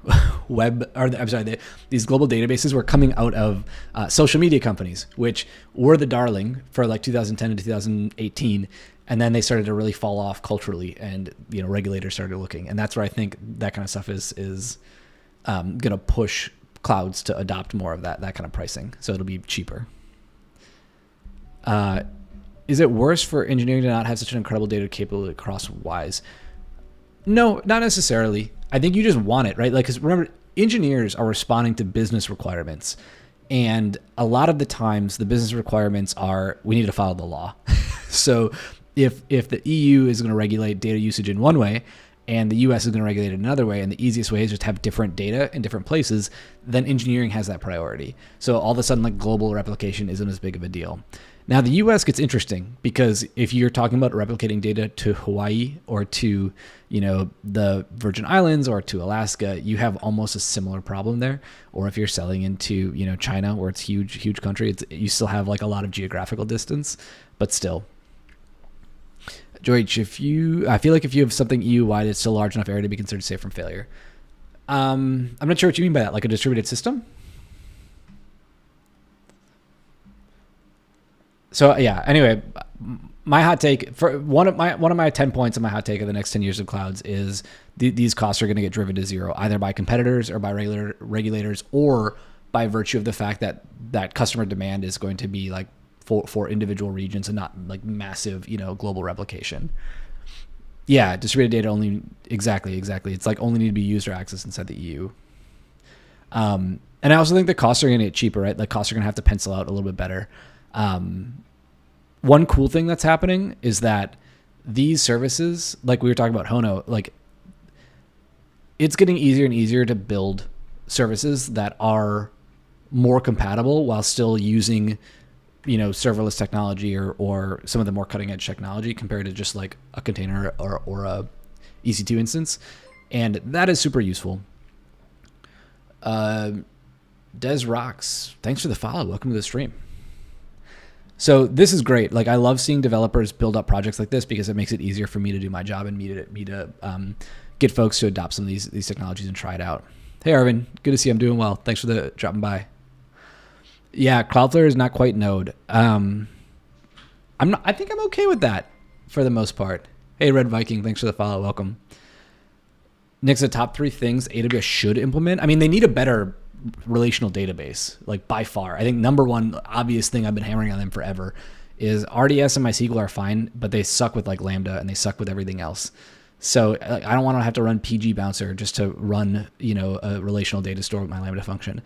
these global databases were coming out of social media companies, which were the darling for like 2010 to 2018. And then they started to really fall off culturally, and regulators started looking, and that's where I think that kind of stuff is going to push clouds to adopt more of that kind of pricing, so it'll be cheaper. Is it worse for engineering to not have such an incredible data capability across WISE? No, not necessarily. I think you just want it, right? Like, because remember, engineers are responding to business requirements, and a lot of the times the business requirements are we need to follow the law. So if the EU is going to regulate data usage in one way and the US is going to regulate it another way, and the easiest way is just have different data in different places, then engineering has that priority. So all of a sudden, like, global replication isn't as big of a deal. Now the US gets interesting because if you're talking about replicating data to Hawaii or to, the Virgin Islands or to Alaska, you have almost a similar problem there. Or if you're selling into, China, where it's huge country, you still have like a lot of geographical distance, but still. George, I feel like if you have something EU-wide, it's still a large enough area to be considered safe from failure. I'm not sure what you mean by that, like a distributed system? So yeah, anyway, my hot take for one of my 10 points of my hot take of the next 10 years of clouds is these costs are going to get driven to zero, either by competitors or by regulators, or by virtue of the fact that customer demand is going to be like for individual regions and not like massive, global replication. Yeah, distributed data only, exactly. It's like only need to be used or accessed inside the EU. And I also think the costs are going to get cheaper, right? Like costs are going to have to pencil out a little bit better. One cool thing that's happening is that these services, like we were talking about Hono, like it's getting easier and easier to build services that are more compatible while still using serverless technology or some of the more cutting edge technology compared to just like a container or a EC2 instance. And that is super useful. Des Rocks, thanks for the follow. Welcome to the stream. So this is great. Like, I love seeing developers build up projects like this because it makes it easier for me to do my job and me to get folks to adopt some of these technologies and try it out. Hey, Arvin, good to see you. I'm doing well. Thanks for the dropping by. Yeah, Cloudflare is not quite Node. I think I'm okay with that for the most part. Hey, Red Viking, thanks for the follow. Welcome. Nick's the top 3 things AWS should implement. I mean, they need a better relational database, like by far. I think number one obvious thing I've been hammering on them forever is RDS and MySQL are fine, but they suck with like Lambda and they suck with everything else. So I don't want to have to run PG Bouncer just to run, a relational data store with my Lambda function.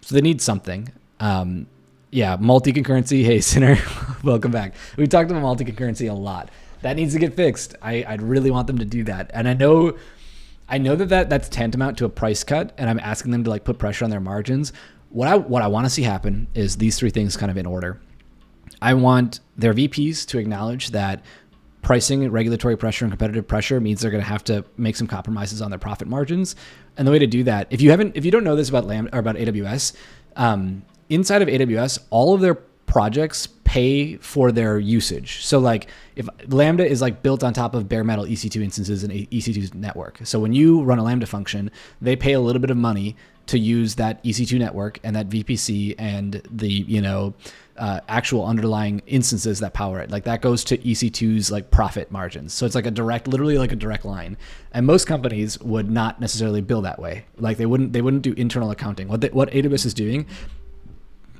So they need something. Multi-concurrency. Hey, Sinner, welcome back. We talked about multi-concurrency a lot. That needs to get fixed. I'd really want them to do that. And I know that's tantamount to a price cut, and I'm asking them to like put pressure on their margins. What I want to see happen is these 3 things kind of in order. I want their VPs to acknowledge that pricing, regulatory pressure, and competitive pressure means they're going to have to make some compromises on their profit margins. And the way to do that, if you don't know this about Lambda or about AWS, inside of AWS, all of their projects pay for their usage. So like if Lambda is like built on top of bare metal EC2 instances and EC2 network. So when you run a Lambda function, they pay a little bit of money to use that EC2 network and that VPC and the, actual underlying instances that power it. Like that goes to EC2's like profit margins. So it's like literally like a direct line. And most companies would not necessarily bill that way. Like they wouldn't do internal accounting. What AWS is doing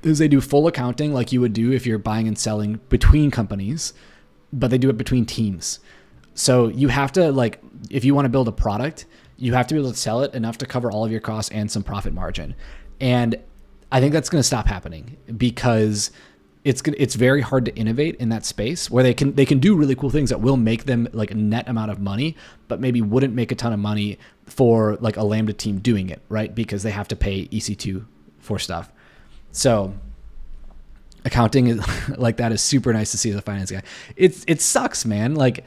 is they do full accounting like you would do if you're buying and selling between companies, but they do it between teams. So you have to, like, if you want to build a product, you have to be able to sell it enough to cover all of your costs and some profit margin. And I think that's going to stop happening because it's very hard to innovate in that space where they can do really cool things that will make them like a net amount of money, but maybe wouldn't make a ton of money for like a Lambda team doing it, right? Because they have to pay EC2 for stuff. So accounting is like that is super nice to see as a finance guy. It sucks, man. Like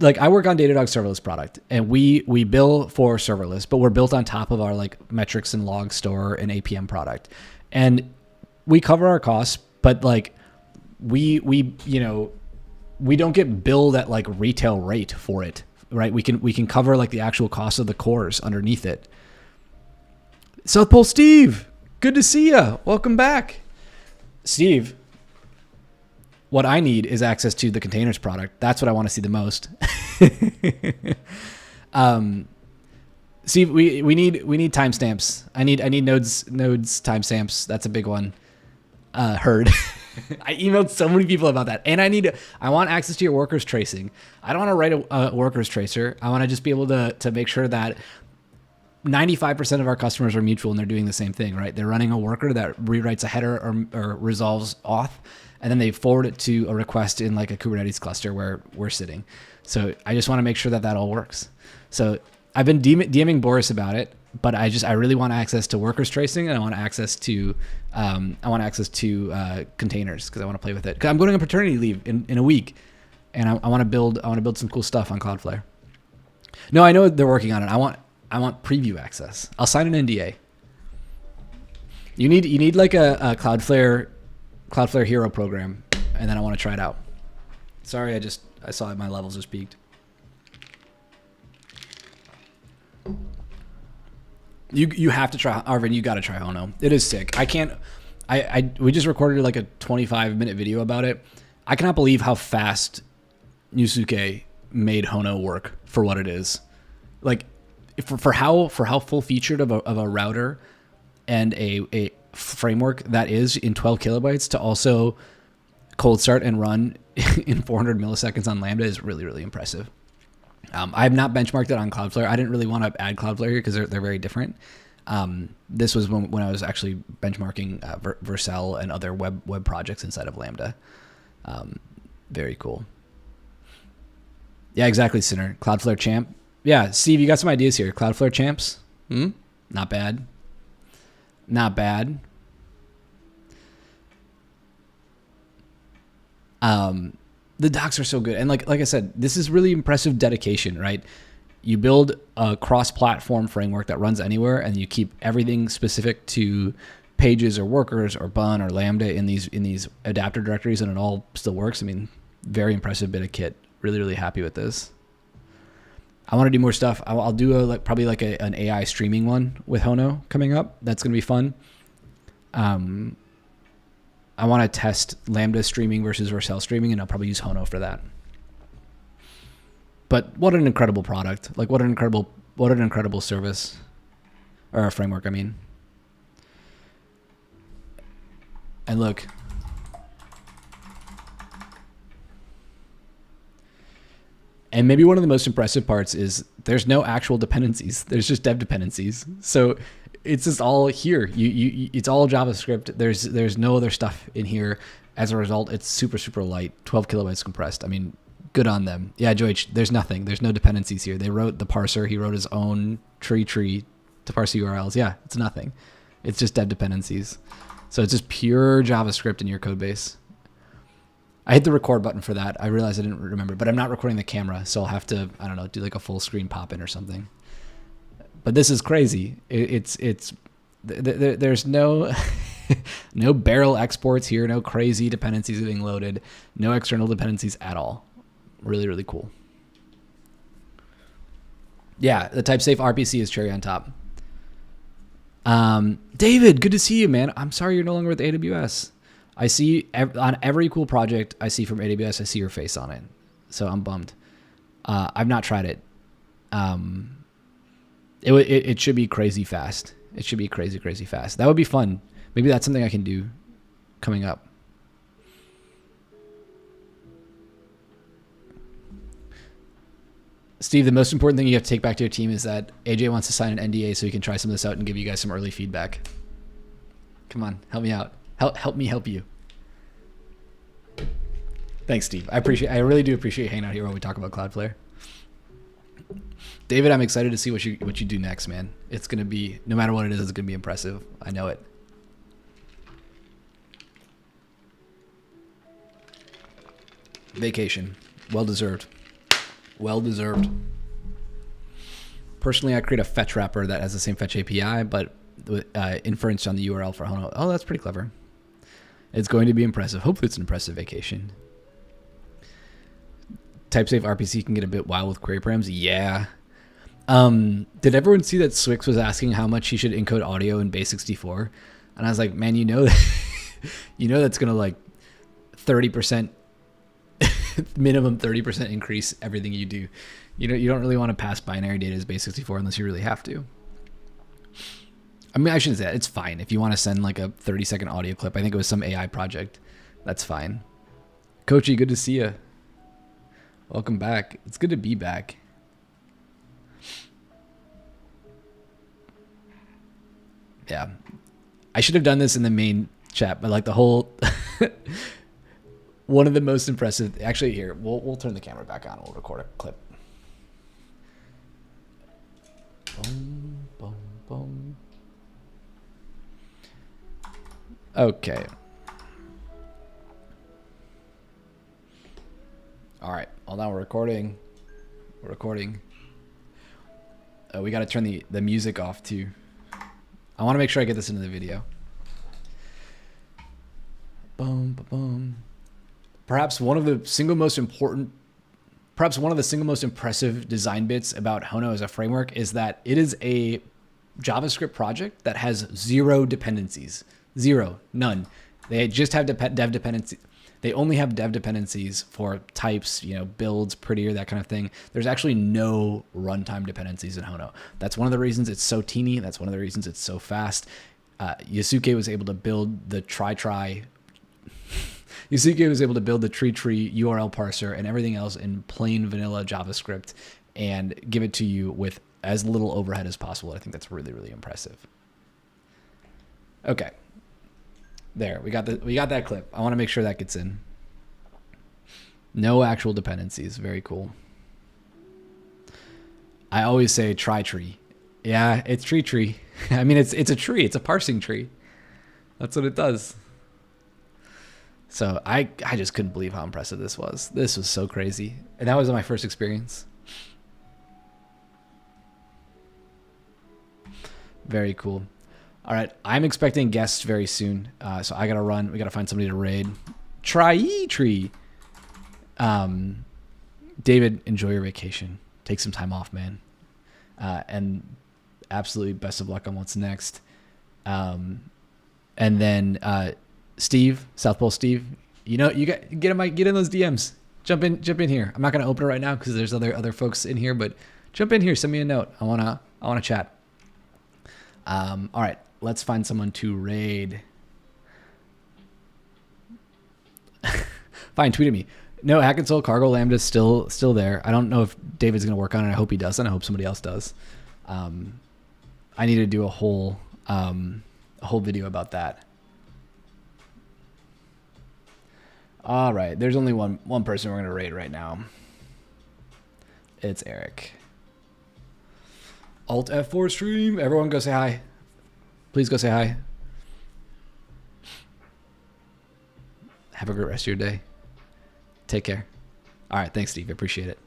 I work on Datadog serverless product and we bill for serverless, but we're built on top of our like metrics and log store and APM product. And we cover our costs, but like we don't get billed at like retail rate for it, right? We can cover like the actual cost of the cores underneath it. South Pole Steve, good to see ya. Welcome back. Steve, what I need is access to the containers product. That's what I want to see the most. Steve, we need timestamps. I need nodes timestamps. That's a big one. Heard. I emailed so many people about that, and I want access to your workers tracing. I don't want to write a workers tracer. I want to just be able to make sure that 95% of our customers are mutual and they're doing the same thing, right? They're running a worker that rewrites a header or resolves auth, and then they forward it to a request in like a Kubernetes cluster where we're sitting. So I just want to make sure that all works. So I've been DMing Boris about it, but I really want access to workers tracing, and I want access to containers because I want to play with it. 'Cause I'm going on paternity leave in a week, and I want to build some cool stuff on Cloudflare. No, I know they're working on it. I want preview access. I'll sign an NDA. You need like a Cloudflare hero program, and then I want to try it out. Sorry, I saw my levels just peaked. You have to try, Arvin. You got to try Hono. It is sick. We just recorded like a 25-minute video about it. I cannot believe how fast Yusuke made Hono work for what it is. Like for how full featured of a router and a framework that is in 12 kilobytes to also cold start and run in 400 milliseconds on Lambda is really, really impressive. I have not benchmarked it on Cloudflare. I didn't really want to add Cloudflare here because they're very different. This was when I was actually benchmarking Vercel and other web projects inside of Lambda. Very cool. Yeah, exactly, Sinner. Cloudflare champ. Yeah, Steve, you got some ideas here. Cloudflare champs? Not bad. Not bad. The docs are so good. And like I said, this is really impressive dedication, right? You build a cross-platform framework that runs anywhere, and you keep everything specific to pages or workers or bun or lambda in these adapter directories, and it all still works. I mean, very impressive bit of kit. Really, really happy with this. I want to do more stuff. I'll do probably an AI streaming one with Hono coming up. That's going to be fun. I want to test Lambda streaming versus Vercel streaming, and I'll probably use Hono for that. But what an incredible product. Like what an incredible service, or a framework, I mean. And look, and maybe one of the most impressive parts is there's no actual dependencies. There's just dev dependencies. So it's just all here. It's all JavaScript. There's no other stuff in here. As a result, it's super, super light, 12 kilobytes compressed. I mean, good on them. Yeah, Joich, there's nothing. There's no dependencies here. They wrote the parser. He wrote his own tree to parse URLs. Yeah, it's nothing. It's just dev dependencies. So it's just pure JavaScript in your code base. I hit the record button for that. I realized I didn't remember, but I'm not recording the camera, so I'll have to, I don't know, do like a full screen pop in or something. But this is crazy. There's no no barrel exports here, no crazy dependencies getting loaded, no external dependencies at all. Really, really cool. Yeah, the type-safe RPC is cherry on top. David, good to see you, man. I'm sorry you're no longer with AWS. I see on every cool project I see from AWS, I see your face on it. So I'm bummed. I've not tried it. It should be crazy fast. It should be crazy, crazy fast. That would be fun. Maybe that's something I can do coming up. Steve, the most important thing you have to take back to your team is that AJ wants to sign an NDA so he can try some of this out and give you guys some early feedback. Come on, help me out. Help me help you. Thanks, Steve. I really do appreciate hanging out here while we talk about Cloudflare. David, I'm excited to see what you do next, man. It's gonna be, no matter what it is, it's gonna be impressive. I know it. Vacation, well deserved. Well deserved. Personally, I create a fetch wrapper that has the same fetch API, but with inference on the URL for Hono. Oh, that's pretty clever. It's going to be impressive. Hopefully it's an impressive vacation. Type-safe RPC can get a bit wild with query params. Yeah. Did everyone see that Swix was asking how much he should encode audio in base64? And I was like, man, you know that's going to like 30%, minimum 30% increase everything you do. You don't really want to pass binary data as base64 unless you really have to. I mean, I shouldn't say that. It's fine. If you want to send like a 30-second audio clip, I think it was some AI project. That's fine. Coachy, good to see you. Welcome back. It's good to be back. Yeah. I should have done this in the main chat, but like the whole... One of the most impressive... Actually, here, we'll turn the camera back on. We'll record a clip. Boom, boom, boom. Okay. All right. Well, now we're recording. We're recording. We got to turn the music off too. I want to make sure I get this into the video. Boom, boom, boom. Perhaps one of the single most impressive design bits about Hono as a framework is that it is a JavaScript project that has zero dependencies. Zero, none. They just have dev dependencies. They only have dev dependencies for types, builds, prettier, that kind of thing. There's actually no runtime dependencies in Hono. That's one of the reasons it's so teeny. That's one of the reasons it's so fast. Yasuke was able to build the Yasuke was able to build the tree URL parser and everything else in plain vanilla JavaScript and give it to you with as little overhead as possible. I think that's really, really impressive. Okay. There, we got that clip. I want to make sure that gets in. No actual dependencies. Very cool. I always say try tree. Yeah, it's tree. I mean, it's a tree. It's a parsing tree. That's what it does. So I just couldn't believe how impressive this was. This was so crazy. And that was my first experience. Very cool. All right, I'm expecting guests very soon, so I gotta run. We gotta find somebody to raid. Tree. David, enjoy your vacation. Take some time off, man. And absolutely best of luck on what's next. And then Steve, South Pole Steve, you get in those DMs. Jump in here. I'm not gonna open it right now because there's other folks in here, but jump in here. Send me a note. I wanna chat. All right, let's find someone to raid. Fine, tweet at me. No, Hack and Soul Cargo Lambda is still there. I don't know if David's gonna work on it. I hope he doesn't. I hope somebody else does. I need to do a whole video about that. All right, there's only one person we're gonna raid right now. It's Eric. Alt F4 stream. Everyone go say hi. Please go say hi. Have a great rest of your day. Take care. All right. Thanks, Steve. I appreciate it.